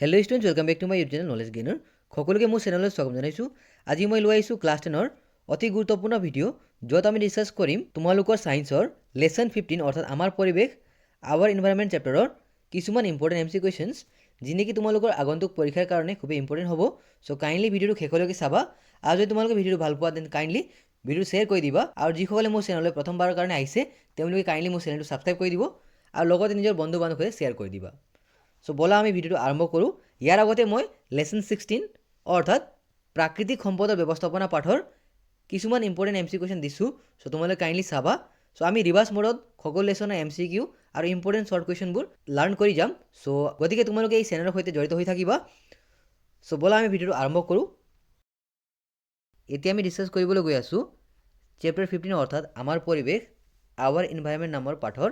Hello' students, welcome back to my YouTube channel Knowledge Gainer. সকলোকে মোৰ চেনেললৈ স্বাগতম জনাইছোঁ। আজি মই লৈ আহিছোঁ ক্লাছ 10ৰ অতি গুৰুত্বপূৰ্ণ ভিডিঅ', য'ত আমি ডিছকাছ কৰিম তোমালোকৰ ছায়েন্সৰ লেচন 15 অৰ্থাৎ আমাৰ পৰিৱেশ আৱাৰ ইনভাইৰনমেণ্ট চেপ্টাৰৰ কিছুমান ইম্পৰ্টেণ্ট MC কুৱেশ্যনছ, যি নেকি তোমালোকৰ আগন্তুক পৰীক্ষাৰ কাৰণে খুবেই ইম্পৰ্টেণ্ট হ'ব। চ' কাইণ্ডলি ভিডিঅ'টো শেষলৈকে চাবা। আৰু যদি তোমালোকে ভিডিঅ'টো ভাল পোৱা দেন কাইণ্ডলি ভিডিঅ'টো শ্বেয়াৰ কৰি দিবা। আৰু যিসকলে মোৰ চেনেললৈ প্ৰথমবাৰৰ কাৰণে আহিছে তেওঁলোকে কাইণ্ডলি মোৰ চেনেলটো ছাবস্ক্ৰাইব কৰি দিব আৰু লগতে নিজৰ বন্ধু বান্ধৱৰ সৈতে শ্বেয়াৰ কৰি দিবা। চ' ব'লা আমি ভিডিঅ'টো আৰম্ভ কৰোঁ। ইয়াৰ আগতে মই লেচন 16 অৰ্থাৎ প্ৰাকৃতিক সম্পদৰ ব্যৱস্থাপনা পাঠৰ কিছুমান ইম্পৰ্টেণ্ট MC কুৱেশ্যন দিছোঁ। চ' তোমালোকে কাইণ্ডলি চাবা। চ' আমি ৰিভাৰ্ছ মোডত সকলো লেচনৰ MCQ আৰু ইম্পৰ্টেণ্ট শ্বৰ্ট কুৱেশ্যনবোৰ লাৰ্ণ কৰি যাম। চ' গতিকে তোমালোকে এই চেনেলৰ সৈতে জড়িত হৈ থাকিবা। চ' ব'লা আমি ভিডিঅ'টো আৰম্ভ কৰোঁ। এতিয়া আমি ডিছকাছ কৰিবলৈ গৈ আছোঁ চেপ্টাৰ 15 অৰ্থাৎ আমাৰ পৰিৱেশ আৱাৰ ইনভাইৰনমেণ্ট নামৰ পাঠৰ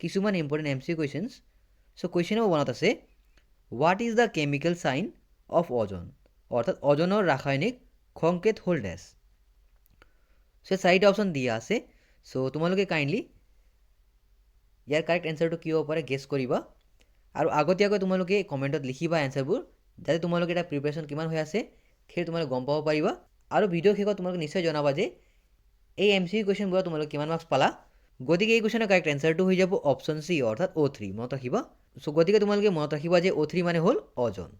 কিছুমান important MC questions. So' question number 1ত আছে, what is the chemical sign of ozone? অৰ্থাৎ অজনৰ ৰাসায়নিক সংকেত হ'ল ডেছ। চ' চাৰিটা অপশ্যন দিয়া আছে। চ' তোমালোকে কাইণ্ডলি ইয়াৰ কাৰেক্ট এনচাৰটো কি হ'ব পাৰে গেছ কৰিবা। আৰু আগতীয়াকৈ তোমালোকে কমেণ্টত লিখিবা এনচাৰবোৰ, যাতে তোমালোকে এটা প্ৰিপেৰেশ্যন কিমান হৈ আছে সেই তোমালোকে গম পাব পাৰিবা। আৰু ভিডিঅ' শেষত তোমালোকে নিশ্চয় জনাবা যে এই MC কুৱেশ্যনবোৰত তোমালোকে কিমান মাৰ্কছ পালা। গতিকে এই কুৱেশ্যনৰ কাৰেক্ট এনচাৰটো হৈ যাব অপশ্যন চি অৰ্থাৎ O3। মনত ৰাখিবা। চ' গতিকে তোমালোকে মনত ৰাখিবা যে O3 মানে হ'ল অজন।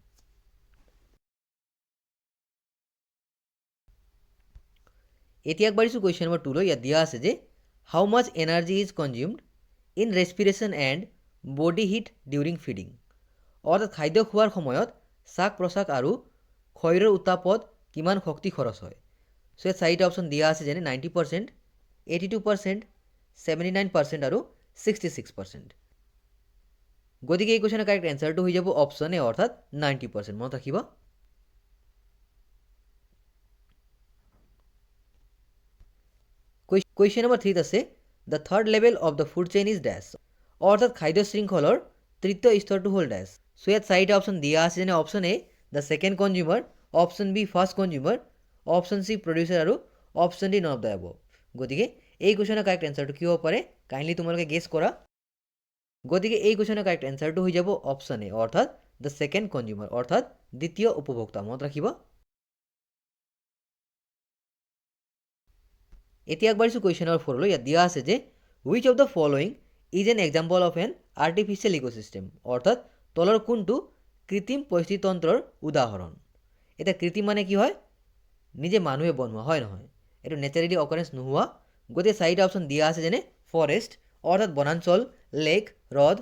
এতিয়া আগবাঢ়িছোঁ কুৱেশ্যন নম্বৰ 2লৈ। ইয়াত দিয়া আছে যে how much energy is consumed in respiration and body heat during feeding. অৰ্থাৎ খাদ্য খোৱাৰ সময়ত শ্বাস প্ৰশ্বাস আৰু শৰীৰৰ উত্তাপত কিমান শক্তি খৰচ হয়। চ' ইয়াত চাৰিটা অপশ্যন দিয়া আছে, যেনে 90%, 82%, 79% আৰু 66%। গতিকে এই কুৱেশ্যনৰ কাৰেক্ট এনচাৰটো হৈ যাব অপশ্যন এ অৰ্থাৎ 90%। মনত ৰাখিবা। কুৱেশ্যন নম্বৰ 3ত আছে, the third level of the food chain is dash. অৰ্থাৎ খাদ্য শৃংখলৰ তৃতীয় স্তৰটো হ'ল ডেছ। চ' ইয়াত চাৰিটা অপশ্যন দিয়া আছে, যেনে option A the second consumer, option B first consumer, option C producer আৰু option D none of the above. গতিকে এই কুৱেশ্যনৰ কাৰেক্ট এনচাৰটো কি হ'ব পাৰে কাইণ্ডলি তোমালোকে গেছ কৰা। গতিকে এই কুৱেশ্যনৰ কাৰেক্ট এনচাৰটো হৈ যাব অপশ্যন এ অৰ্থাৎ দ্য ছেকেণ্ড কনজিউমাৰ অৰ্থাৎ দ্বিতীয় উপভোক্তা। মনত ৰাখিবা। এতিয়া আগবাঢ়িছোঁ কুৱেশ্যন নম্বৰ 4লৈ। ইয়াত দিয়া আছে যে which of the following is an example of N artificial ecosystem. অৰ্থাৎ তলৰ কোনটো কৃত্ৰিম পৰিস্থিতিতন্ত্ৰৰ উদাহৰণ। এতিয়া কৃত্ৰিম মানে কি হয়? নিজে মানুহে বনোৱা হয় নহয়, এইটো নেচাৰেলি অকাৰেঞ্চ নোহোৱা। গতিকে চাৰিটা অপশ্যন দিয়া আছে, যেনে ফৰেষ্ট অৰ্থাৎ বনাঞ্চল, লেক হ্ৰদ,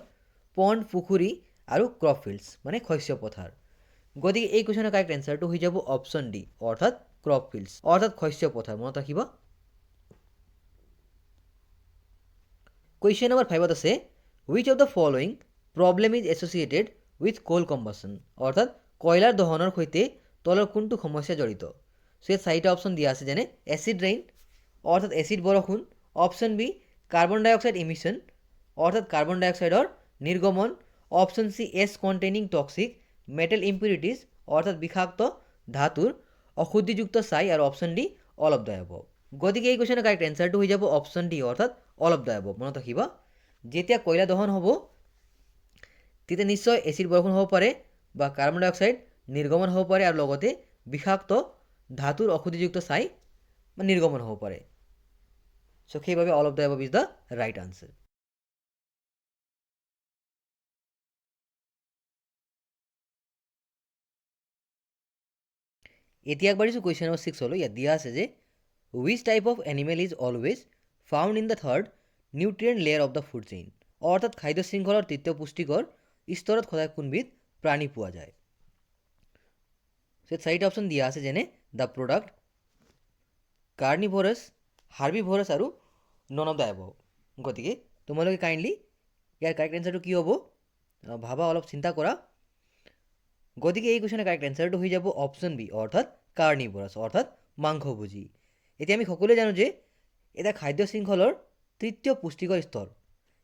পণ্ড পুখুৰী আৰু ক্ৰপ ফিল্ডছ মানে শস্য পথাৰ। গতিকে এই কুৱেশ্যনৰ কাৰেক্ট এনচাৰটো হৈ যাব অপশ্যন ডি অৰ্থাৎ ক্ৰপ ফিল্ডছ অৰ্থাৎ শস্য পথাৰ। মনত ৰাখিবা। কুৱেশ্যন নম্বৰ 5ত আছে, which of the following problem is associated with coal combustion. অৰ্থাৎ কয়লাৰ দহনৰ সৈতে তলৰ কোনটো সমস্যা জড়িত। চ' ইয়াত চাৰিটা অপশ্যন দিয়া আছে, যেনে এচিড ৰেইন অৰ্থাৎ এচিড বৰষুণ, option B carbon dioxide emission অৰ্থাৎ কাৰ্বন ডাই অক্সাইডৰ নিৰ্গমন, option C ash containing toxic metal impurities অৰ্থাৎ বিষাক্ত ধাতুৰ অশুদ্ধিযুক্ত ছাই আৰু option D all of the above. গতিকে এই কুৱেশ্যনৰ কাৰেক্ট এনচাৰটো হৈ যাব অপশ্যন ডি অৰ্থাৎ অল অফ দ্য এবভ। মনত ৰাখিবা। যেতিয়া কয়লা দহন হ'ব তেতিয়া নিশ্চয় এচিড বৰষুণ হ'ব পাৰে বা কাৰ্বন ডাই অক্সাইড নিৰ্গমন হ'ব পাৰে আৰু লগতে বিষাক্ত ধাতুৰ অশুদ্ধিযুক্ত ছাই নিৰ্গমন হ'ব পাৰে। চ' সেইবাবে all of the above is the right answer. এতিয়া আগবাঢ়িছোঁ কুৱেশ্যন নম্বৰ 6লৈ। ইয়াত দিয়া আছে যে which type of animal is always found in the third nutrient layer of the food chain. অৰ্থাৎ খাদ্য শৃংখলৰ তৃতীয় পুষ্টিকৰ স্তৰত সদায় কোনবিধ প্ৰাণী পোৱা যায়। চাৰিটা অপশ্যন দিয়া আছে, যেনে দ্য প্ৰডাক্ট, কাৰ্নিভৰাছ, হাৰ্বিভৰাছ আৰু নন অফ দ্য এবভ। গতিকে তোমালোকে কাইণ্ডলি ইয়াৰ কাৰেক্ট এনচাৰটো কি হ'ব ভাবা, অলপ চিন্তা কৰা। গতিকে এই কুৱেশ্যনৰ কাৰেক্ট এনচাৰটো হৈ যাব অপশ্যন বি অৰ্থাৎ কাৰ্নিভৰাছ অৰ্থাৎ মাংসভোজী। এতিয়া আমি সকলোৱে জানো যে এটা খাদ্য শৃংখলৰ তৃতীয় পুষ্টিকৰ স্তৰ,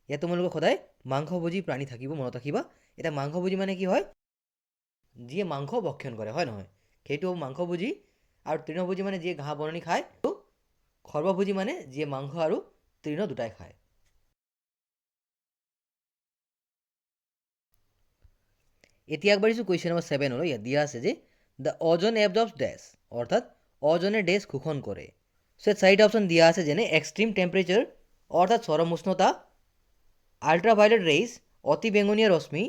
ইয়াত তোমালোকৰ সদায় মাংসভোজী প্ৰাণী থাকিব। মনত ৰাখিবা। এতিয়া মাংসভোজী মানে কি হয়? যিয়ে মাংস ভক্ষণ কৰে, হয় নহয়? সেইটো মাংসভোজী। আৰু তৃণভোজী মানে যিয়ে ঘাঁহ বননি খায়। আৰু সৰ্বভোজী মানে যিয়ে মাংস আৰু তৃণ দুটাই খায়। এতিয়া আগবাঢ়িছোঁ কুৱেশ্যন নম্বৰ 7 হলো। ইয়াত দিয়া আছে যে দ্য অজন এবজৰ্বছ ডেছ, অৰ্থাৎ অজনে ডেছ শোষণ কৰে। সো চাৰিটা অপশ্যন দিয়া আছে, যেনে এক্সট্ৰিম টেম্পাৰেচাৰ অৰ্থাৎ চৰম উষ্ণতা, আল্ট্ৰাভায়োলেট ৰেইজ অতি বেঙুনীয়া ৰশ্মি,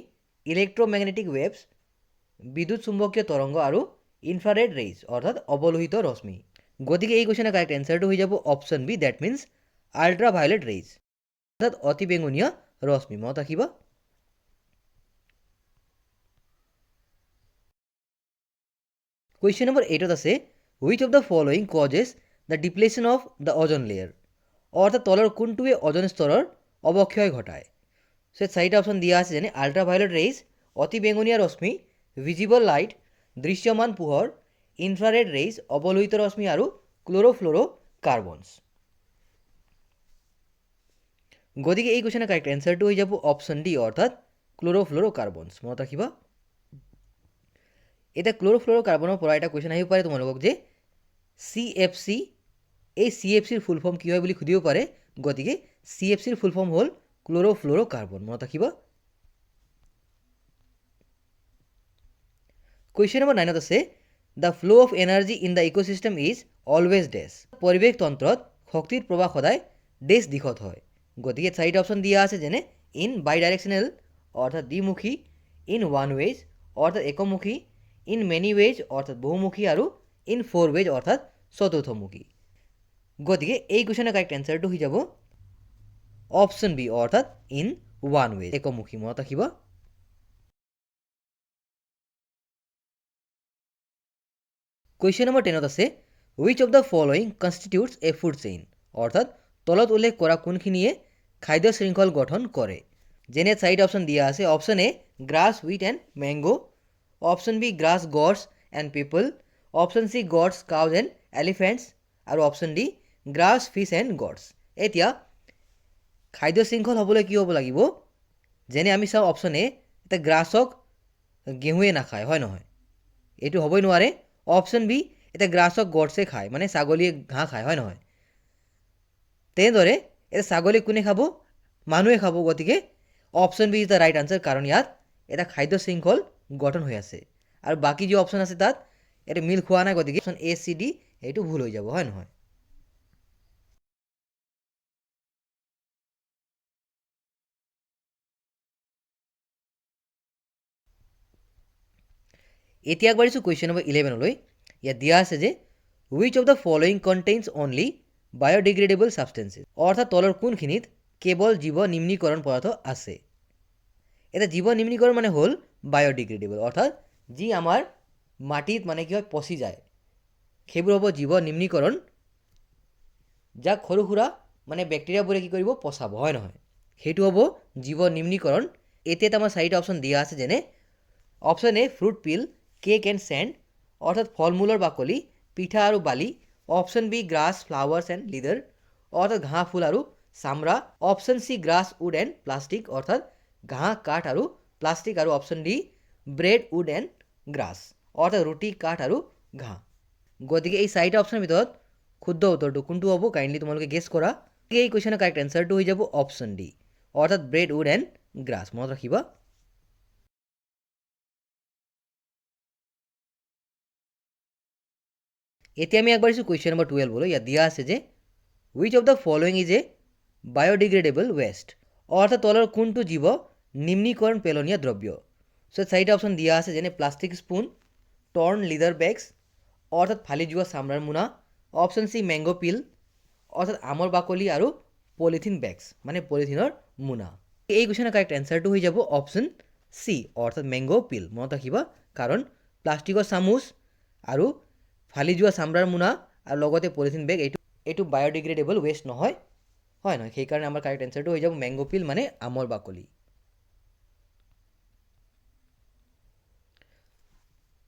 ইলেক্ট্ৰমেগনেটিক ৱেভছ বিদ্যুৎ চুম্বকীয় তৰংগ, আৰু ইনফ্ৰাৰেড ৰেইজ অৰ্থাৎ অৱলোহিত ৰশ্মি। গতিকে এই কুৱেশ্যনৰ কাৰেক্ট এনচাৰটো হৈ যাব option B, that means ultraviolet rays অৰ্থাৎ অতি বেঙুনীয়া ৰশ্মি। মনত ৰাখিব। কুৱেশ্যন নম্বৰ 8 আছে, which of the following causes the depletion of the ozone layer, অৰ্থাৎ তলৰ কোনটোৱে অজন স্তৰৰ অৱক্ষয় ঘটায়। সো চাৰিটা অপশ্যন দিয়া আছে, যেনে আল্ট্ৰাভায়োলেট ৰেইজ অতি বেঙুনীয়া ৰশ্মি, ভিজিবল লাইট দৃশ্যমান পোহৰ, ইনফ্ৰাৰেড ৰেইজ অৱলোহিত ৰশ্মি, আৰু ক্ল'ৰ'ফ্ল'ৰ' কাৰ্বনছ। গতিকে এই কুৱেশ্যনৰ কাৰেক্ট এনচাৰটো হৈ যাব অপশ্যন ডি, অৰ্থাৎ ক্ল'ৰ'ফ্ল'ৰ' কাৰ্বনছ। মনত ৰাখিব। এতিয়া ক্ল'ৰ'ফ্ল'ৰ' কাৰ্বনৰ পৰা এটা কুৱেশ্যন আহিব পাৰে তোমালোকক যে CFC, এই CFCৰ ফুল ফৰ্ম কি হয় বুলি সুধিব পাৰে। গতিকে CFCৰ ফুল ফৰ্ম হ'ল ক্ল'ৰ'ফ্ল'ৰ' কাৰ্বন। মনত ৰাখিব। কুৱেশ্যন নম্বৰ 9 আছে, the flow' of energy in the ecosystem is always dash, পৰিৱেশ তন্ত্ৰত শক্তিৰ প্ৰৱাহ সদায় ডেছ দিশত হয়। গতিকে চাৰিটা অপশ্যন দিয়া আছে, যেনে ইন বাই ডাইৰেকশ্যনেল অৰ্থাৎ দ্বিমুখী, ইন ওৱান ৱেজ অৰ্থাৎ একমুখী, ইন মেনি ৱেজ অৰ্থাৎ বহুমুখী, আৰু ইন ফ'ৰ ৱেজ অৰ্থাৎ চতুৰ্থমুখী। গতিকে এই কুৱেশ্যনৰ কাৰেক্ট এনচাৰটো হৈ যাব অপশ্যন বি, অৰ্থাৎ ইন ওৱান ৱেজ একমুখী। মনত ৰাখিব। কুৱেশ্যন নম্বৰ 10 আছে, which of the following constitutes a food chain, অৰ্থাৎ তলত উল্লেখ কৰা কোনখিনিয়ে খাদ্য শৃংখল গঠন কৰে। যেনে চাৰিটা অপশ্যন দিয়া আছে। Option A grass, wheat and mango, option B grass, goats and people, option C goats, cows and elephants, আৰু option D grass, fish and goats. এতিয়া খাদ্য শৃংখল হ'বলৈ কি হ'ব লাগিব? যেনে আমি চাওঁ অপশ্যন এ, এতিয়া গ্ৰাছক ঘেঁহুৱে নাখায়, হয় নহয়? এইটো হ'বই নোৱাৰে। অপশ্যন বি, এতিয়া গ্ৰাছক গডছে খায়, মানে ছাগলীয়ে ঘাঁহ খায়, হয় নহয়? তেনেদৰে এতিয়া ছাগলী কোনে খাব? মানুহে খাব। গতিকে option B is the right answer, কাৰণ ইয়াত এটা খাদ্য শৃংখল গঠন হৈ আছে, আৰু বাকী যি অপশ্যন আছে তাত এইটো মিল খোৱা নাই। গতিকে অপশ্যন এ, চি, ডি এইটো ভুল হৈ যাব, হয় নহয়? এতিয়া আগবাঢ়িছোঁ কুৱেশ্যন নম্বৰ 11লৈ। ইয়াত দিয়া আছে যে which of the following contains only biodegradable substances, অৰ্থাৎ তলৰ কোনখিনিত কেৱল জীৱ নিম্নীকৰণ পদাৰ্থ আছে। এতিয়া জীৱ নিম্নীকৰণ মানে হ'ল বায়'ডিগ্ৰেডেবল, অৰ্থাৎ যি আমাৰ মাটিত মানে কি হয় পচি যায়, সেইবোৰ হ'ব জীৱ নিম্নীকৰণ, যাক সৰু সুৰা মানে বেক্টেৰিয়াবোৰে কি কৰিব? পচাব, হয় নহয়? সেইটো হ'ব জীৱ নিম্নীকৰণ। এতিয়া আমাৰ চাৰিটা অপশ্যন দিয়া আছে, যেনে option A fruit peel, cake and sand, অৰ্থাৎ ফল মূলৰ বাকলি, পিঠা আৰু বালি, option B grass, flowers and leather, অৰ্থাৎ ঘাঁহ, ফুল আৰু চামৰা, option C grass, wood and plastic, অৰ্থাৎ ঘাঁহ, কাঠ আৰু প্লাষ্টিক, আৰু option D bread, wood and grass, অৰ্থাৎ ৰুটি, কাঠ আৰু ঘাঁহ। গতিকে এই চাৰিটা অপশ্যনৰ ভিতৰত শুদ্ধ উত্তৰটো কোনটো হ'ব? কাইণ্ডলি তোমালোকে গেছ কৰা। এই কুৱেশ্যনৰ কাৰেক্ট এনচাৰটো হৈ যাব অপশ্যন ডি, অৰ্থাৎ ব্ৰেড, উড এণ্ড গ্ৰাছ। মনত ৰাখিবা। এতিয়া আমি আগবাঢ়িছোঁ কুৱেশ্যন নম্বৰ 12লৈ। ইয়াত দিয়া আছে যে which of the following is a biodegradable waste, অৰ্থাৎ তলৰ কোনটো জীৱ নিম্নীকৰণ পেলনীয়া দ্ৰব্য। চ' চাৰিটা অপশ্যন দিয়া আছে, যেনে plastic spoon, turn leader bags, অৰ্থাৎ ফালি যোৱা চামৰাৰ মোনা, অপশ্যন চি মেংগ' পিল, অৰ্থাৎ আমৰ বাকলি, আৰু পলিথিন বেগছ মানে পলিথিনৰ মোনা। এই কুৱেশ্যনৰ কাৰেক্ট এনচাৰটো হৈ যাব অপশ্যন চি, অৰ্থাৎ মেংগ' পিল। মনত ৰাখিবা, কাৰণ প্লাষ্টিকৰ চামুচ আৰু ফালি যোৱা চামৰাৰ মোনা আৰু লগতে পলিথিন বেগ এইটো বায়'ডিগ্ৰেডেবল ৱেষ্ট নহয়, হয় নহয়? সেইকাৰণে আমাৰ কাৰেক্ট এনচাৰটো হৈ যাব মেংগ' পিল মানে আমৰ বাকলি।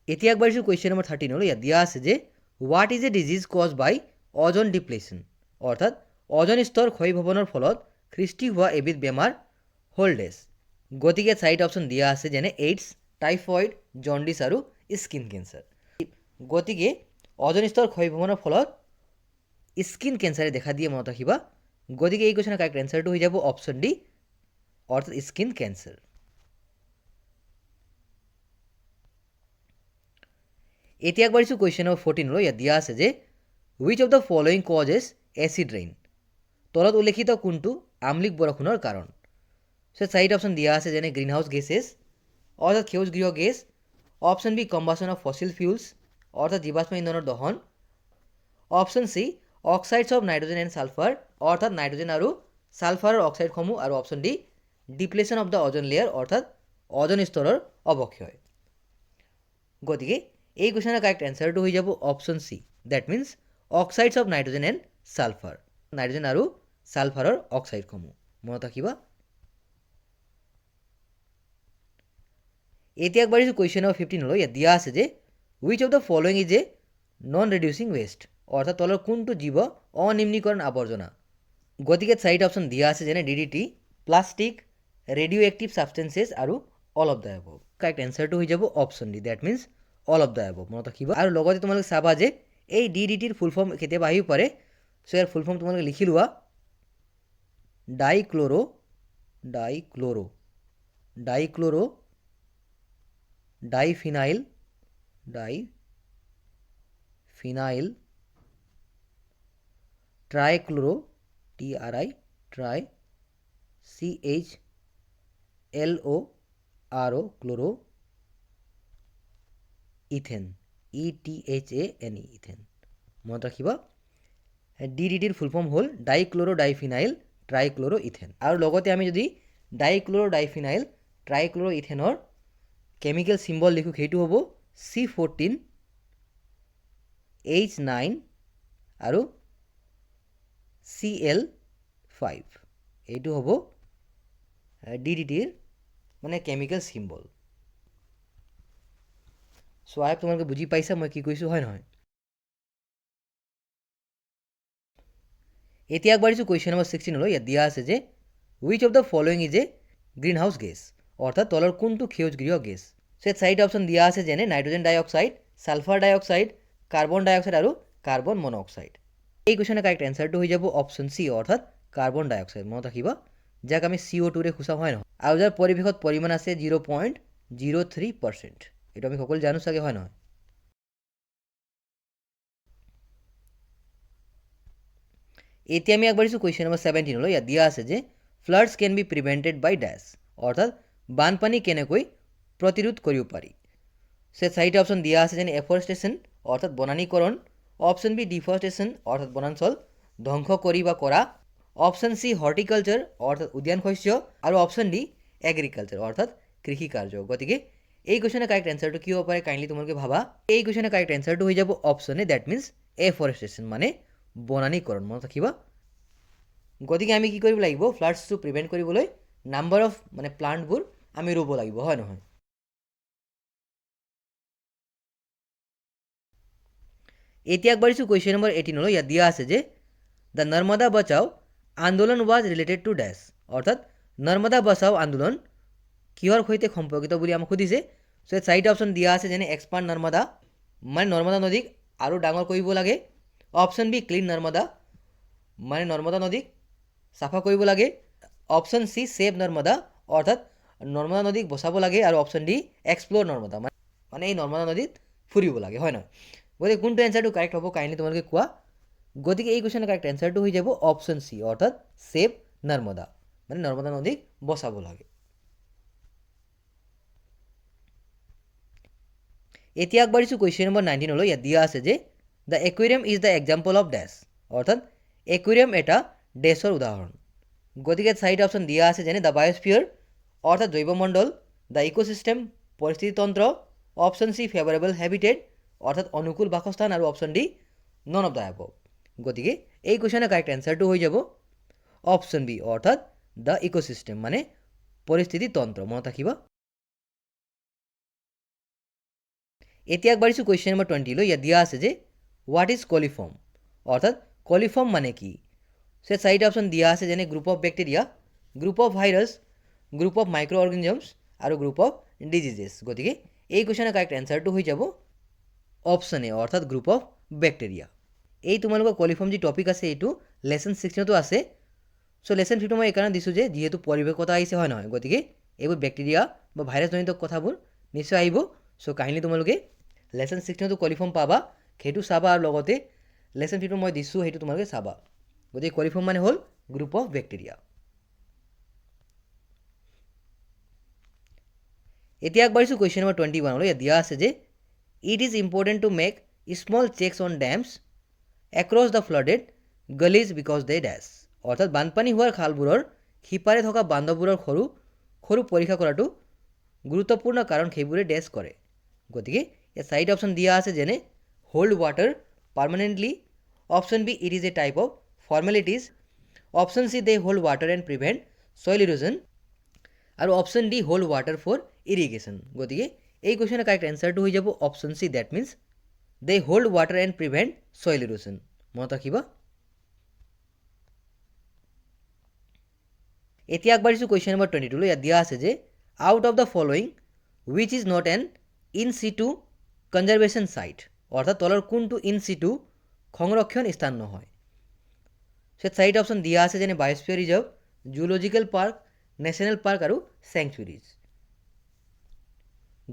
এতিয়া আগবাঢ়িছোঁ কুৱেশ্যন নম্বৰ 13লৈ। ইয়াত দিয়া আছে যে what is a disease cause by ozone depletion, অৰ্থাৎ অজন স্তৰ ক্ষয়ভৱনৰ ফলত সৃষ্টি হোৱা এবিধ বেমাৰ হ'ল ডেছ। গতিকে চাৰিটা অপশ্যন দিয়া আছে, যেনে এইডছ, টাইফইড, জণ্ডিছ আৰু স্কিন কেঞ্চাৰ। গতিকে অজন স্তৰ ক্ষয়ভৱনৰ ফলত স্কিন কেঞ্চাৰে দেখা দিয়ে, মনত ৰাখিবা। গতিকে এই কুৱেশ্যনৰ কাৰেক্ট এনচাৰটো হৈ যাব অপশ্যন ডি, অৰ্থাৎ স্কিন কেঞ্চাৰ। এতিয়া আগবাঢ়িছোঁ কুৱেশ্যন নম্বৰ 14 ইয়াত দিয়া আছে যে which of the following causes acid rain, তলত উল্লেখিত কোনটো আমলিক বৰষুণৰ কাৰণ। চ' চাৰিটা অপশ্যন দিয়া আছে যেনে গ্ৰীণ হাউচ গেছেছ অৰ্থাৎ সেউজগৃহ gas, option B combustion of fossil fuels অৰ্থাৎ জীৱাশ্ম ইন্ধনৰ দহন, option C oxides of nitrogen and sulphur অৰ্থাৎ নাইট্ৰজেন আৰু ছালফাৰৰ অক্সাইডসমূহ, আৰু option D depletion of the ozone layer অৰ্থাৎ অজন স্তৰৰ অৱক্ষয়। গতিকে এই কুৱেশ্যনৰ কাৰেক্ট এনচাৰটো হৈ যাব option C, that means oxides of nitrogen and sulphur, nitrogen আৰু ছালফাৰৰ অক্সাইডসমূহ মনত ৰাখিবা। এতিয়া আগবাঢ়িছোঁ কুৱেশ্যন নম্বৰ 15 ইয়াত দিয়া আছে যে which of the following is a non reducing waste অৰ্থাৎ তলৰ কোনটো জীৱ অনিম্নীকৰণ আৱৰ্জনা। গতিকে চাৰিটা অপশ্যন দিয়া আছে যেনে DDT, plastic, radioactive substances আৰু all of the above. Correct এনচাৰটো হৈ যাব option D, that means all of the above মনত ৰাখিবা। আৰু লগতে তোমালোকে চাবা যে এই DDTৰ ফুল ফৰ্ম কেতিয়াবা আহিব পাৰে, চ' ইয়াৰ ফুল ফৰ্ম তোমালোকে লিখি লোৱা ডাইক্ল'ৰ ডাইফিনাইল ট্ৰাইক্ল'ৰ TRICHLORO ক্ল'ৰ ইথেন ETHANE ইথেন মনত ৰাখিবা। DDTৰ ফুল ফৰ্ম হ'ল ডাইফিনাইল ট্ৰাইক্ল'ৰ ইথেন। আৰু লগতে আমি যদি ডাইফিনাইল ট্ৰাইক্ল'ৰ ইথেনৰ কেমিকেল চিম্বল লিখোঁ সেইটো হ'ব C14H9 আৰু Cl5, এইটো হ'ব DDTৰ মানে কেমিকেল চিম্বল। চ' আই তোমালোকে বুজি পাইছা মই কি কৈছোঁ, হয় নহয়। এতিয়া আগবাঢ়িছোঁ কুৱেশ্যন নম্বৰ 16 ইয়াত দিয়া আছে যে which of the following is A green house gas অৰ্থাৎ তলৰ কোনটো সেউজগৃহ গেছ। চ' চাৰিটা অপশ্যন দিয়া আছে যেনে নাইট্ৰজেন ডাই অক্সাইড, ছালফাৰ ডাই অক্সাইড, কাৰ্বন ডাই অক্সাইড আৰু কাৰ্বন মন'অক্সাইড। এই কুৱেশ্যনৰ কাৰেক্ট এনচাৰটো হৈ যাব অপশ্যন চি অৰ্থাৎ কাৰ্বন ডাই অক্সাইড মনত ৰাখিবা, যাক আমি CO2ৰে সূচাওঁ, হয় নহয়, আৰু যাৰ পৰিৱেশত পৰিমাণ আছে 0.03%। এইটো আমি সকলো জানো চাগে, হয় নহয়। এতিয়া আমি আগবাঢ়িছোঁ কুৱেশ্যন নম্বৰ 17 ইয়াত দিয়া আছে যে ফ্লাডছ কেন বি প্ৰিভেণ্টেড বাই ডেছ অৰ্থাৎ বানপানী কেনেকৈ প্ৰতিৰোধ কৰিব পাৰি। চাৰিটা অপশ্যন দিয়া আছে যেনে এফৰেষ্টেশ্যন অৰ্থাৎ বনানীকৰণ, অপশ্যন বি ডিফৰেষ্টেশ্যন অৰ্থাৎ বনাঞ্চল ধ্বংস কৰি বা কৰা, অপশ্যন চি হৰ্টিকালচাৰ অৰ্থাৎ উদ্যান শস্য, আৰু অপশ্যন ডি এগ্ৰিকালচাৰ অৰ্থাৎ কৃষি কাৰ্য। গতিকে এই কুৱেশ্যনৰ কাৰেক্ট এনচাৰটো কি হ'ব পাৰে কাইণ্ডলি তোমালোকে ভাবা। এই কুৱেশ্যনৰ কাৰেক্ট এনচাৰটো হৈ যাব অপশ্যন এ, ডেট মিনছ এফৰেষ্টেশ্যন মানে বনানীকৰণ মনত ৰাখিবা। গতিকে আমি কি কৰিব লাগিব, ফ্লাডছটো প্ৰিভেণ্ট কৰিবলৈ নাম্বাৰ অফ মানে প্লাণ্টবোৰ আমি ৰুব লাগিব, হয় নহয়। এতিয়া আগবাঢ়িছোঁ কুৱেশ্যন নম্বৰ 18 ইয়াত দিয়া আছে যে দ্য নৰ্মদা বচাও আন্দোলন ৱাজ ৰিলেটেড টু ডেছ অৰ্থাৎ নৰ্মদা বচাও আন্দোলন কিহৰ সৈতে সম্পৰ্কিত বুলি আমাক সুধিছে। চ' চাৰিটা অপশ্যন দিয়া আছে যেনে এক্সপাণ্ড নৰ্মদা মানে নৰ্মদা নদীক আৰু ডাঙৰ কৰিব লাগে, অপশ্যন বি ক্লিন নৰ্মদা মানে নৰ্মদা নদীক চাফা কৰিব লাগে, অপশ্যন চি ছেভ নৰ্মদা অৰ্থাৎ নৰ্মদা নদীক বচাব লাগে, আৰু অপশ্যন ডি এক্সপ্ল'ৰ নৰ্মদা মানে এই নৰ্মদা নদীত ফুৰিব লাগে, হয় নহয়। গতিকে কোনটো এনচাৰটো কাৰেক্ট হ'ব কাইণ্ডলি তোমালোকে কোৱা। গতিকে এই কুৱেশ্যনৰ কাৰেক্ট এনচাৰটো হৈ যাব অপশ্যন চি অৰ্থাৎ ছেভ নৰ্মদা মানে নৰ্মদা নদীক বচাব লাগে। এতিয়া আগবাঢ়িছোঁ কুৱেশ্যন নম্বৰ 19 ইয়াত দিয়া আছে যে the aquarium is the example of dash অৰ্থাৎ একুৱেৰিয়াম এটা ডেছৰ উদাহৰণ। গতিকে চাৰিটা অপশ্যন দিয়া আছে যেনে দ্য বায়'স্ফিয়াৰ অৰ্থাৎ জৈৱমণ্ডল, দ্য ইক'চিষ্টেম পৰিস্থিতিতন্ত্ৰ, অপশ্যন চি ফেভাৰেবল হেবিটেট অৰ্থাৎ অনুকূল বাসস্থান, আৰু option D none of the above. গতিকে এই কুৱেশ্যনৰ কাৰেক্ট এনচাৰটো হৈ যাব অপশ্যন বি অৰ্থাৎ দ্য ইক'চিষ্টেম মানে পৰিস্থিতিতন্ত্ৰ মনত ৰাখিবা। এতিয়া আগবাঢ়িছোঁ কুৱেশ্যন নম্বৰ 20 ইয়াত দিয়া আছে যে হোৱাট ইজ কলিফৰ্ম অৰ্থাৎ কলিফৰ্ম মানে কি। চাৰিটা অপশ্যন দিয়া আছে যেনে group of bacteria, group of virus, group of microorganisms আৰু গ্ৰুপ অফ ডিজিজেছ। গতিকে এই কুৱেশ্যনৰ কাৰেক্ট এনচাৰটো হৈ যাব অপশ্যন এ অৰ্থাৎ গ্ৰুপ অফ বেক্টেৰিয়া। এই তোমালোকৰ কলিফৰ্ম যি টপিক আছে এইটো লেচন 16তো আছে। চ' লেচন 15 মই এইকাৰণে দিছোঁ যে যিহেতু পৰিৱেশ কথা আহিছে, হয় নহয়, গতিকে এইবোৰ বেক্টেৰিয়া বা ভাইৰাছজনিত কথাবোৰ নিশ্চয় আহিব। চ' কাহিনী তোমালোকে লেচন 16তো কলিফৰ্ম পাবা, সেইটো চাবা আৰু লগতে লেচন 15 মই দিছোঁ সেইটো তোমালোকে চাবা। গতিকে কলিফৰ্ম মানে হ'ল গ্ৰুপ অফ বেক্টেৰিয়া। এতিয়া আগবাঢ়িছোঁ কুৱেশ্যন নম্বৰ 21লৈ। ইয়াত দিয়া আছে যে it is important to make small checks on dams across the flooded gullies because they dash. অৰ্থাৎ বানপানী হোৱাৰ খালবোৰৰ সিপাৰে থকা বান্ধবোৰৰ সৰু সৰু পৰীক্ষা কৰাটো গুৰুত্বপূৰ্ণ কাৰণ সেইবোৰে ডেছ কৰে। গতিকে ইয়াত 4টা অপশ্যন দিয়া আছে, যেনে hold water permanently, option B it is a type of formalities, option C they hold water and prevent soil erosion, আৰু option D hold water for irrigation. গতিকে এই কুৱেশ্যনৰ কাৰেক্ট এনচাৰটো হৈ যাব option C, that means they hold water and prevent soil erosion. মনত ৰাখিবা। এতিয়া আগবাঢ়িছোঁ কুৱেশ্যন নম্বৰ 22লৈ। ইয়াত দিয়া আছে যে out of the following wish is not an in situ conservation site. অৰ্থাৎ তলৰ কোনটো ইন চিটু সংৰক্ষণ স্থান নহয়। ইয়াত 4টা অপশ্যন দিয়া আছে, যেনে biosphere reserve, zoological park, national park আৰু চেংচুৰীজ।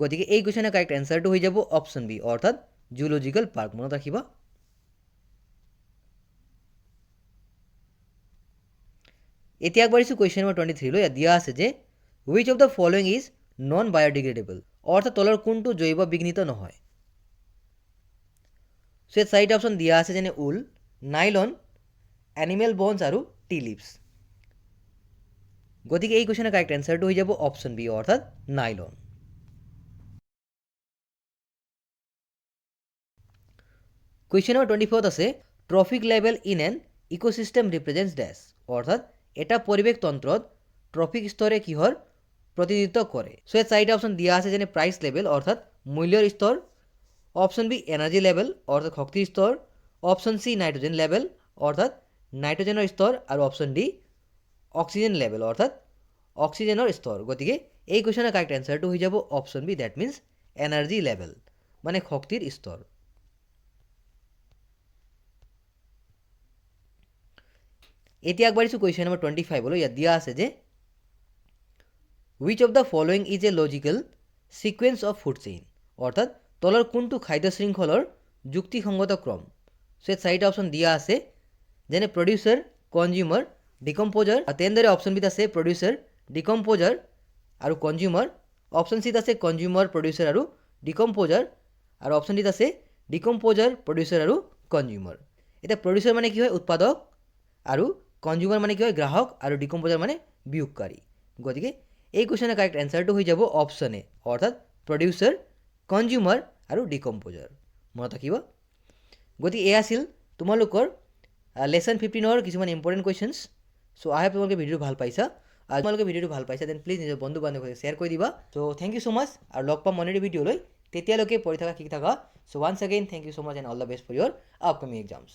গতিকে এই কুৱেশ্যনৰ কাৰেক্ট এনচাৰটো হৈ যাব অপশ্যন বি, অৰ্থাৎ জুলজিকেল পাৰ্ক। মনত ৰাখিবা। এতিয়া আগবাঢ়িছোঁ কুৱেশ্যন নম্বৰ 23লৈ। ইয়াত দিয়া আছে যে which of the following is non biodegradable. অৰ্থাৎ তলৰ কোনটো জৈৱ বিঘ্নিত নহয়। ইয়াত 4টা অপশ্যন দিয়া আছে, যেনে উল, নাইলন, এনিমেল বনছ আৰু টি লিভছ। গতিকে এই কুৱেশ্যনৰ কাৰেক্ট এনচাৰটো হৈ যাব অপশ্যন বি, অৰ্থাৎ নাইলন। কুৱেশ্যন নম্বৰ 24ত আছে trophic level in an ecosystem represents dash. অৰ্থাৎ এটা পৰিৱেশ তন্ত্ৰত ট্ৰফিক স্তৰে কিহৰ প্ৰতিনিধিত্ব কৰে। ইয়াত 4টা অপশ্যন দিয়া আছে, যেনে প্ৰাইচ লেভেল অৰ্থাৎ মূল্যৰ স্তৰ, অপশ্যন বি এনাৰ্জি লেভেল অৰ্থাৎ শক্তিৰ স্তৰ, অপশ্যন চি নাইট্ৰজেন লেভেল অৰ্থাৎ নাইট্ৰজেনৰ স্তৰ, আৰু অপশ্যন ডি অক্সিজেন লেভেল অৰ্থাৎ অক্সিজেনৰ স্তৰ। গতিকে এই কুৱেশ্যনৰ কাৰেক্ট এনচাৰটো হৈ যাব option B, that means energy level মানে শক্তিৰ স্তৰ। এতিয়া আগবাঢ়িছোঁ কুৱেশ্যন নম্বৰ 25লৈ। ইয়াত দিয়া আছে যে which of the following is A logical sequence of food chain. অৰ্থাৎ তলৰ কোনটো খাদ্য শৃংখলৰ যুক্তিসংগত ক্ৰম। ইয়াত 4টা অপশ্যন দিয়া আছে, যেনে প্ৰডিউচাৰ, কনজিউমাৰ, ডিকম্প'জাৰ। তেনেদৰে অপশ্যন বিত আছে প্ৰডিউচাৰ, ডিকম্প'জাৰ আৰু কনজিউমাৰ। অপশ্যন চিত আছে কনজিউমাৰ, প্ৰডিউচাৰ আৰু ডিকম্প'জাৰ, আৰু অপশ্যন ডিত আছে ডিকম্প'জাৰ, প্ৰডিউচাৰ আৰু কনজিউমাৰ। এতিয়া প্ৰডিউচাৰ মানে কি হয়, উৎপাদক, আৰু কনজিউমাৰ মানে কি হয়, গ্ৰাহক, আৰু ডিকম্প'জাৰ মানে বিয়োগকাৰী। গতিকে এই কুৱেশ্যনৰ কাৰেক্ট এনচাৰটো হৈ যাব অপশ্যন এ, অৰ্থাৎ প্ৰডিউচাৰ, কনজিউমাৰ আৰু ডিকম্প'জাৰ। মনত ৰাখিবা। গতিকে এয়া আছিল তোমালোকৰ লেচন 15ৰ কিছুমান ইম্পৰ্টেণ্ট কুৱেশ্যনছ। চ' আই হোপ তোমালোকে ভিডিঅ'টো ভাল পাইছা। আৰু তোমালোকে ভিডিঅ'টো ভাল পাইছা দেন প্লিজ নিজৰ বন্ধু বান্ধৱীক শ্বেয়াৰ কৰি দিবা। চ' থেংক ইউ ছ' মাছ, আৰু লগ পাম মনেৰি ভিডিঅ'লৈ। তেতিয়ালৈকে পঢ়ি থাকা, শিকি থাকা। So' once again thank you so' much and all the best for your upcoming exams.